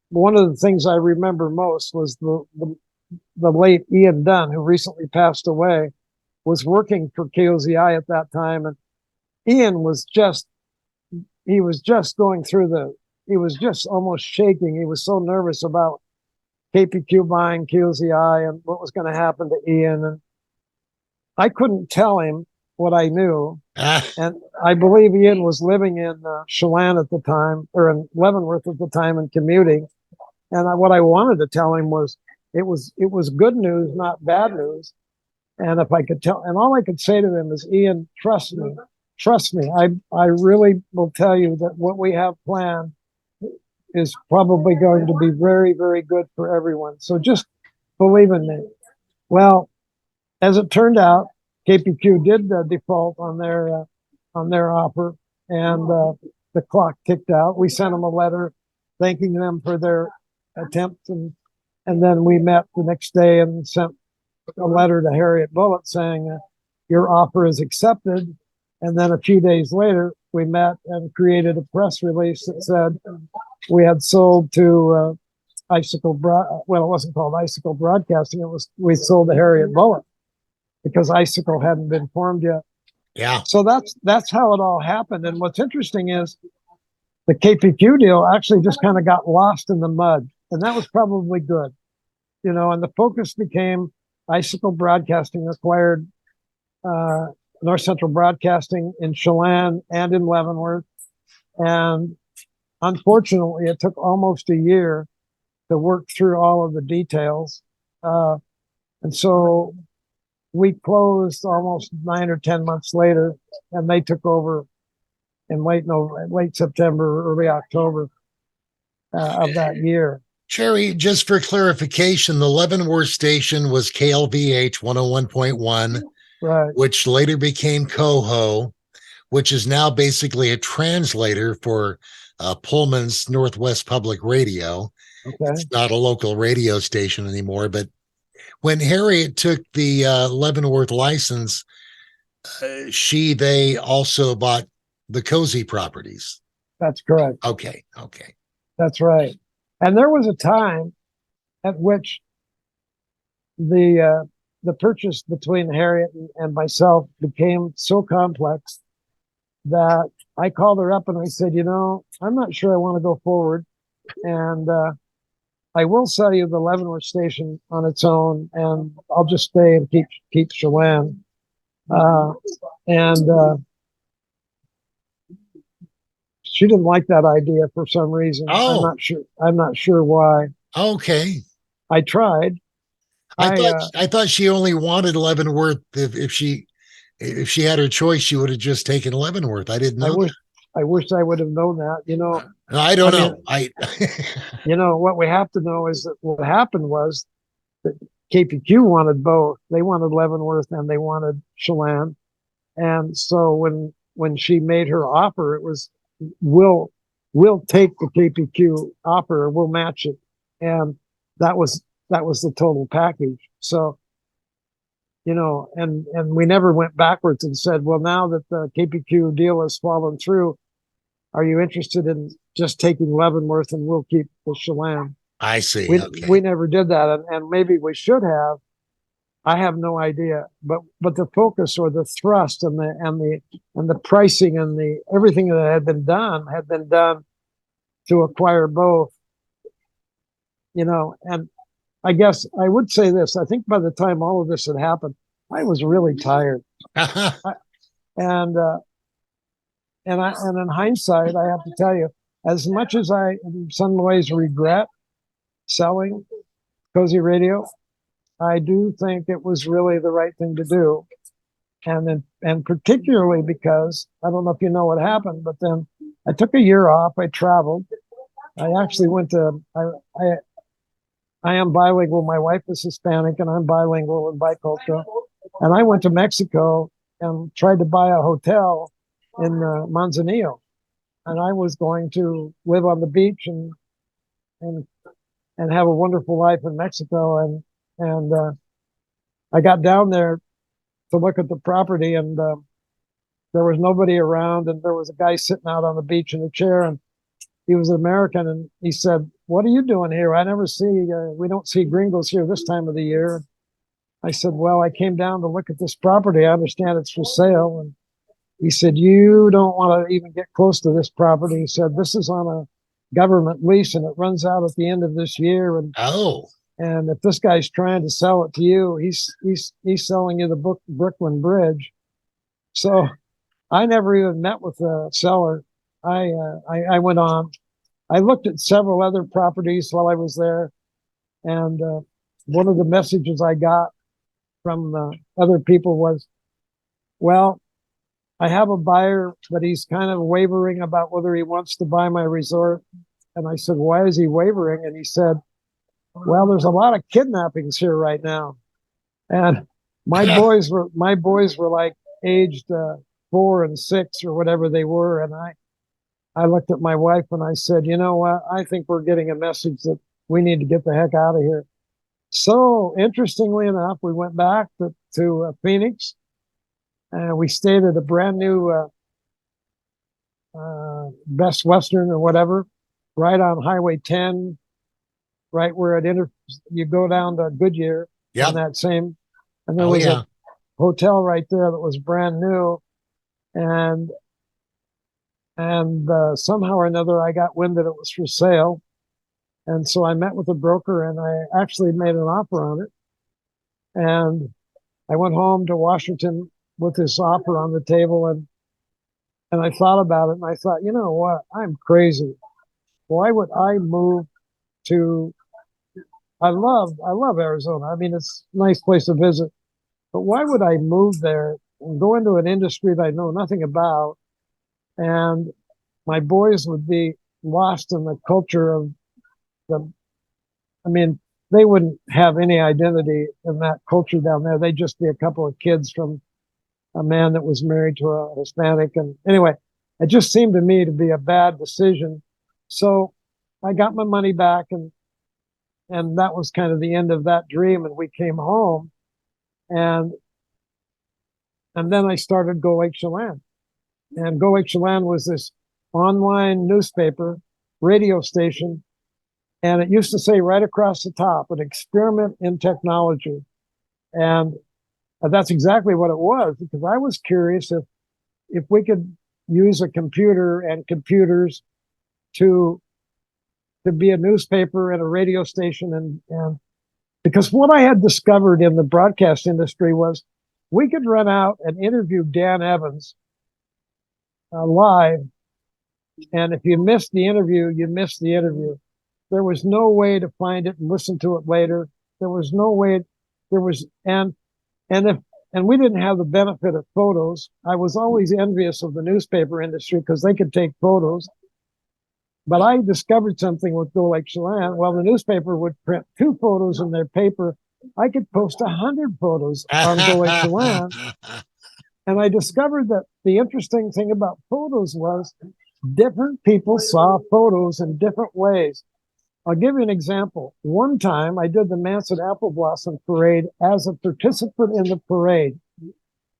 one of the things I remember most was the late Ian Dunn, who recently passed away, was working for KOZI at that time. And Ian was just almost shaking. He was so nervous about KPQ buying KOZI and what was going to happen to Ian. And I couldn't tell him what I knew. Ah, And I believe Ian was living in Chelan at the time, or in Leavenworth at the time, and commuting. And what I wanted to tell him was it was good news, not bad news. And if I could tell, and all I could say to him is, Ian, trust me, trust me. I really will tell you that what we have planned is probably going to be very, very good for everyone. So just believe in me. Well, as it turned out, KPQ did default on their offer, and the clock ticked out. We sent them a letter thanking them for their attempt, and then we met the next day and sent a letter to Harriet Bullitt saying your offer is accepted. And then a few days later, we met and created a press release that said we had sold to Icicle. Well, it wasn't called Icicle Broadcasting. We sold to Harriet Bullitt, because Icicle hadn't been formed yet. yeah. So that's how it all happened. And what's interesting is the KPQ deal actually just kind of got lost in the mud, and that was probably good, and the focus became Icicle Broadcasting acquired North Central Broadcasting in Chelan and in Leavenworth. And unfortunately, it took almost a year to work through all of the details. And so we closed almost 9 or 10 months later, and they took over in late September, early October of that year. Jerry, just for clarification, the Leavenworth station was KLVH 101.1, Right. which later became Coho, which is now basically a translator for Pullman's Northwest Public Radio. Okay. It's not a local radio station anymore, but when Harriet took the Leavenworth license, they also bought the KOZI properties. That's correct. Okay. That's right. And there was a time at which the purchase between Harriet and myself became so complex that I called her up and I said, I'm not sure I want to go forward. And I will sell you the Leavenworth station on its own, and I'll just stay and keep Chelan. She didn't like that idea for some reason. Oh. I'm not sure why. Okay. I tried. I thought she only wanted Leavenworth. If she had her choice, she would have just taken Leavenworth. I didn't know. I wish I would have known that. I don't know. What we have to know is that what happened was that KPQ wanted both. They wanted Leavenworth and they wanted Chelan. And so when she made her offer, it was, we'll take the KPQ offer, we'll match it. And that was the total package. So, and we never went backwards and said, well, now that the KPQ deal has fallen through, are you interested in just taking Leavenworth and we'll keep the Chelan? I see. We never did that, and maybe we should have. I have no idea, but the focus or the thrust and the pricing and the everything that had been done to acquire both. And I guess I would say this. I think by the time all of this had happened, I was really tired. And in hindsight, I have to tell you, as much as I in some ways regret selling KOZI Radio, I do think it was really the right thing to do. And particularly because, I don't know if you know what happened, but then I took a year off, I traveled. I actually I am bilingual. My wife is Hispanic and I'm bilingual and bicultural. And I went to Mexico and tried to buy a hotel in Manzanillo. And I was going to live on the beach and have a wonderful life in Mexico. And I got down there to look at the property, and there was nobody around, and there was a guy sitting out on the beach in a chair, and he was American, and he said, "What are you doing here? I never see, we don't see gringos here this time of the year." I said, "Well, I came down to look at this property. I understand it's for sale." And he said, "You don't want to even get close to this property." He said, "This is on a government lease and it runs out at the end of this year. And if this guy's trying to sell it to you, he's selling you the Brooklyn Bridge." So I never even met with the seller. I went on. I looked at several other properties while I was there, and one of the messages I got from other people was, well, I have a buyer, but he's kind of wavering about whether he wants to buy my resort. And I said, why is he wavering? And he said, well, there's a lot of kidnappings here right now. And my boys were like aged 4 and 6 or whatever they were. And I looked at my wife and I said, you know what? I think we're getting a message that we need to get the heck out of here. So interestingly enough, we went back to Phoenix, and we stayed at a brand new Best Western or whatever, right on Highway 10, right where you go down to Goodyear on that same, and there was a hotel right there that was brand new, and somehow or another I got wind that it was for sale, and so I met with a broker and I actually made an offer on it, and I went home to Washington with this offer on the table, and I thought about it, and I thought, you know what, I'm crazy. Why would I move to? I love Arizona. I mean, it's a nice place to visit, but why would I move there and go into an industry that I know nothing about, and my boys would be lost in the culture of the? I mean, they wouldn't have any identity in that culture down there. They'd just be a couple of kids from a man that was married to a Hispanic. And anyway, it just seemed to me to be a bad decision. So I got my money back, and that was kind of the end of that dream. And we came home, and then I started Go Lake Chelan. And Go Lake Chelan was this online newspaper, radio station. And it used to say right across the top, an experiment in technology. And that's exactly what it was, because I was curious if we could use a computer and computers to be a newspaper and a radio station, and because what I had discovered in the broadcast industry was we could run out and interview Dan Evans live, and if you missed the interview, you missed the interview. There was no way to find it and listen to it later. There was no way. And we didn't have the benefit of photos. I was always envious of the newspaper industry because they could take photos. But I discovered something with Go Lake Chelan. Well, the newspaper would print 2 photos in their paper. I could post 100 photos on Go Lake Chelan. And I discovered that the interesting thing about photos was different people saw photos in different ways. I'll give you an example. One time I did the Manson Apple Blossom Parade as a participant in the parade.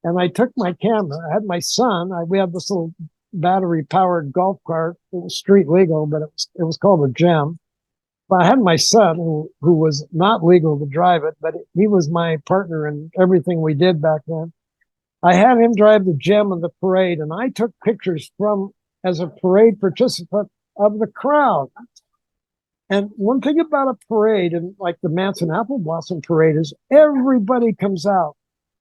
And I took my camera. I had my son. We had this little battery-powered golf cart. It was street legal, but it was called a Gem. But I had my son, who was not legal to drive it, but he was my partner in everything we did back then. I had him drive the Gem in the parade, and I took pictures as a parade participant of the crowd. And one thing about a parade, and like the Manson Apple Blossom Parade, is everybody comes out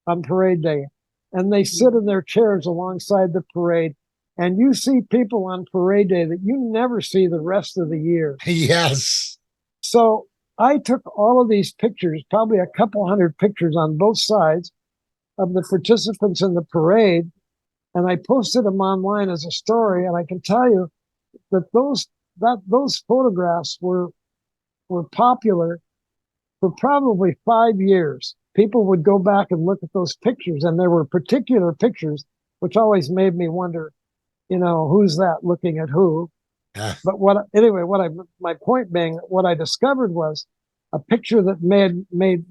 on parade day, and they sit in their chairs alongside the parade. And you see people on parade day that you never see the rest of the year. Yes. So I took all of these pictures, probably a couple hundred pictures on both sides of the participants in the parade, and I posted them online as a story. And I can tell you that those photographs were popular for probably 5 years. People would go back and look at those pictures, and there were particular pictures which always made me wonder, who's that looking at who? But my point being, what I discovered was a picture that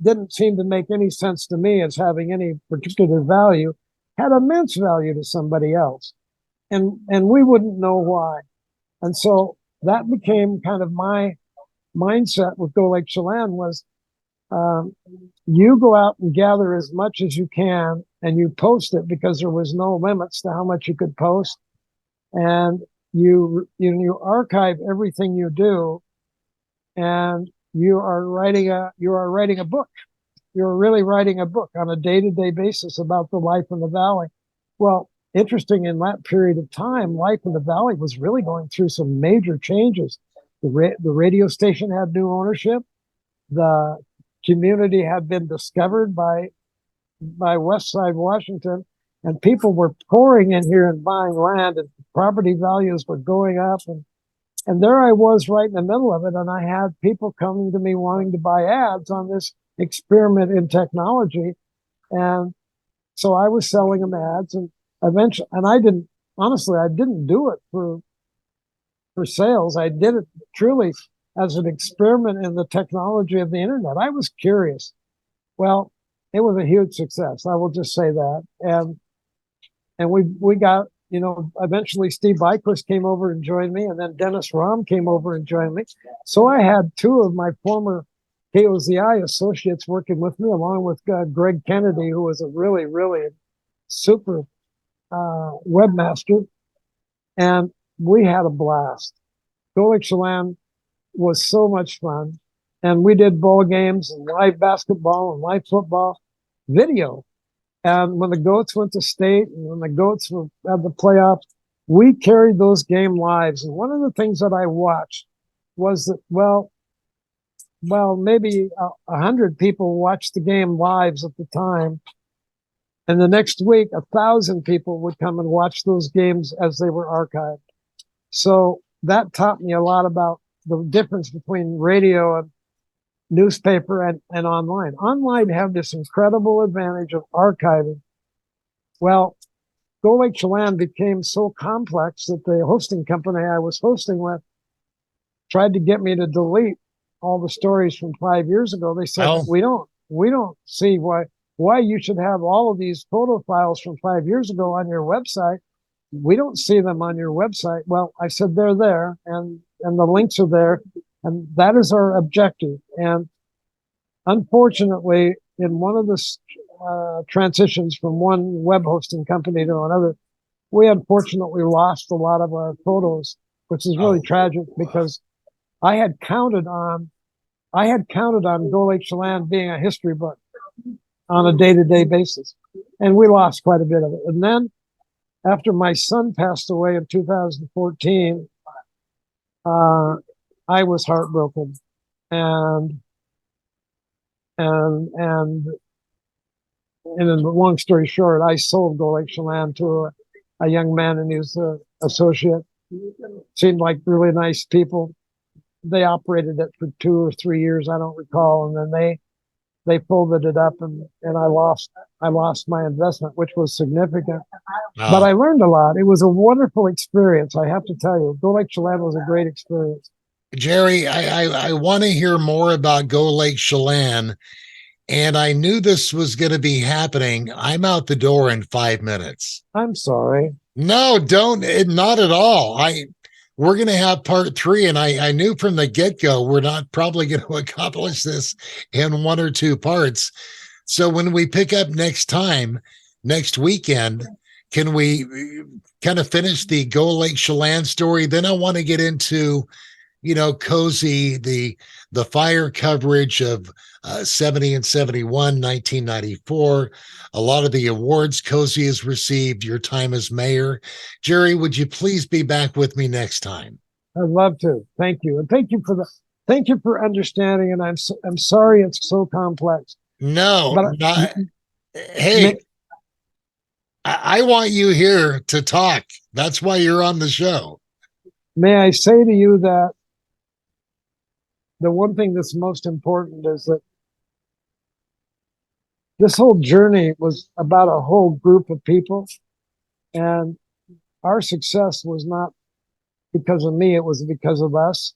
didn't seem to make any sense to me as having any particular value had immense value to somebody else, and we wouldn't know why. And so that became kind of my mindset with Go Lake Chelan was, you go out and gather as much as you can, and you post it, because there was no limits to how much you could post, and you archive everything you do, and you are writing a book. You're really writing a book on a day-to-day basis about the life in the valley. Well, interesting, in that period of time, life in the Valley was really going through some major changes. The radio station had new ownership. The community had been discovered by West Side Washington, and people were pouring in here and buying land, and property values were going up. And there I was right in the middle of it, and I had people coming to me wanting to buy ads on this experiment in technology. And so I was selling them ads, and eventually, and I didn't do it for sales. I did it truly as an experiment in the technology of the internet. I was curious. Well, it was a huge success. I will just say that. And we got, eventually Steve Byquist came over and joined me, and then Dennis Rahm came over and joined me. So I had two of my former KOZI associates working with me, along with Greg Kennedy, who was a really, really super webmaster. And we had a blast. Go Lake Chelan was so much fun. And we did ball games and live basketball and live football video. And when the Goats went to state and when the Goats were at the playoffs, we carried those game lives. And one of the things that I watched was that, well, maybe 100 people watched the game lives at the time. And the next week, 1,000 people would come and watch those games as they were archived. So that taught me a lot about the difference between radio and newspaper and online. Online have this incredible advantage of archiving. Well, Go Lake Chelan became so complex that the hosting company I was hosting with tried to get me to delete all the stories from 5 years ago. They said, we don't see why you should have all of these photo files from 5 years ago on your website. We don't see them on your website. Well, I said, they're there, and the links are there, and that is our objective. And unfortunately, in one of the transitions from one web hosting company to another, we unfortunately lost a lot of our photos, which is really tragic, because I had counted on Go Lake Chelan being a history book on a day-to-day basis, and we lost quite a bit of it. And then after my son passed away in 2014, I was heartbroken, and in a long story short, I sold Go Lake Chelan to a young man and his associate. Seemed like really nice people. They operated it for 2 or 3 years, I don't recall, and then they folded it up, and I lost my investment, which was significant. But I learned a lot. It was a wonderful experience, I have to tell you. Go Lake Chelan was a great experience. Jerry, I want to hear more about Go Lake Chelan, and I knew this was going to be happening. I'm out the door in 5 minutes. I'm sorry. No, not at all. We're going to have part 3, and I knew from the get-go we're not probably going to accomplish this in 1 or 2 parts. So when we pick up next weekend, can we kind of finish the Go Lake Chelan story? Then I want to get into, KOZI, the fire coverage of 70 and 71, 1994, a lot of the awards KOZI has received, your time as mayor. Jerry, would you please be back with me next time? I'd love to. Thank you. And thank you for understanding. And I'm sorry it's so complex. No, hey, I want you here to talk. That's why you're on the show. May I say to you that the one thing that's most important is that this whole journey was about a whole group of people, and our success was not because of me, it was because of us.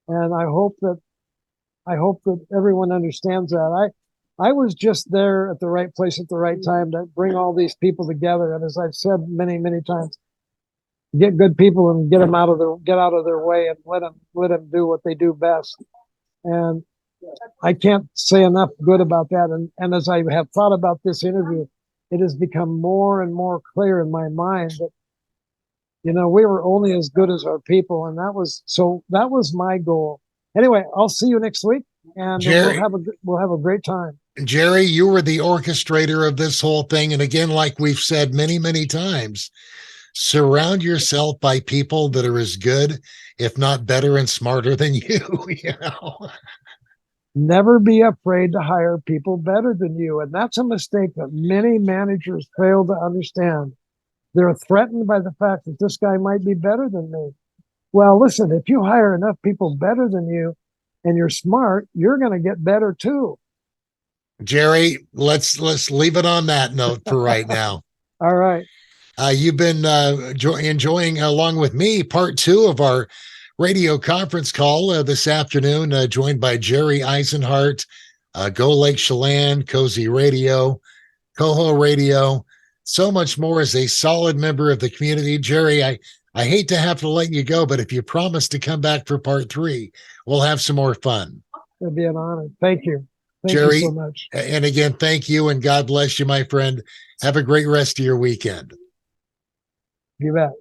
And I hope that everyone understands that. I was just there at the right place at the right time to bring all these people together. And as I've said many, many times, get good people and get out of their way and let them do what they do best. And I can't say enough good about that. And as I have thought about this interview, it has become more and more clear in my mind that, we were only as good as our people. And that was my goal. Anyway, I'll see you next week. and Jerry, we'll have a great time. Jerry, you were the orchestrator of this whole thing. And again, like we've said many, many times, surround yourself by people that are as good, if not better and smarter than you. You know, Never be afraid to hire people better than you. And that's a mistake that many managers fail to understand. They're threatened by the fact that this guy might be better than me. Well, listen, if you hire enough people better than you and you're smart, you're going to get better too. Jerry, let's leave it on that note for right now. All right. You've been enjoying, along with me, part 2 of our radio conference call this afternoon, joined by Jerry Isenhart, Go Lake Chelan, KOZI Radio, Coho Radio, so much more, as a solid member of the community. Jerry, I hate to have to let you go, but if you promise to come back for part 3, we'll have some more fun. It'd be an honor. Thank you. Thank Jerry, you so much. And again, thank you, and God bless you, my friend. Have a great rest of your weekend. You bet.